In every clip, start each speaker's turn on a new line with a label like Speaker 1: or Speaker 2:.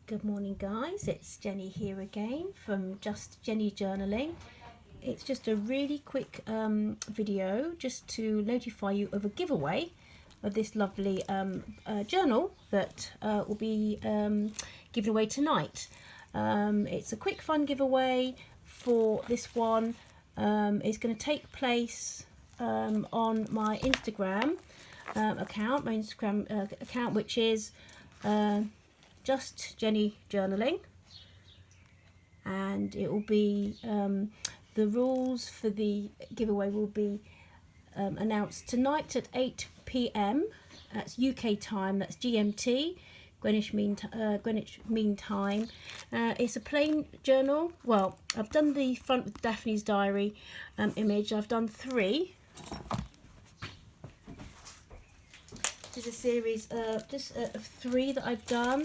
Speaker 1: Good morning guys, it's Jenny here again from Just Jenny Journaling. It's just a really quick video just to notify you of a giveaway of this lovely journal that will be given away tonight. It's a quick fun giveaway for this one. It's going to take place on my Instagram account, which is Just Jenny Journaling, and it will be the rules for the giveaway will be announced tonight at 8 p.m. That's UK time, that's GMT, Greenwich Mean Time. It's a plain journal. Well, I've done the front with Daphne's diary image. I've done three. This is a series of three that I've done.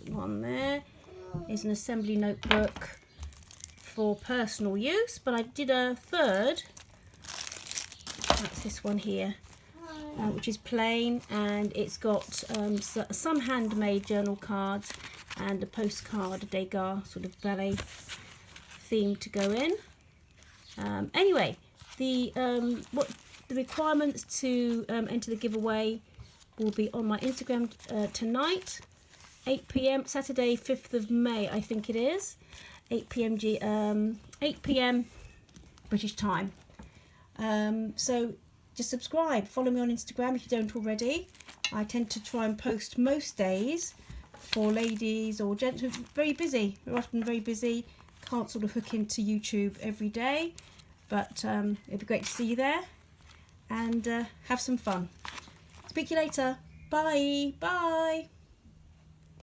Speaker 1: One there is an assembly notebook for personal use, but I did a third. That's this one here, which is plain, and it's got some handmade journal cards and a postcard, a Degas sort of ballet theme to go in. Anyway, the requirements to enter the giveaway will be on my Instagram tonight, 8 p.m. Saturday, 5th of May, I think it is, 8 p.m. British time. So just subscribe, follow me on Instagram if you don't already. I tend to try and post most days for ladies or gents who are very busy. We're often very busy, can't sort of hook into YouTube every day, but it'd be great to see you there and have some fun. Speak to you later. Bye. Bye.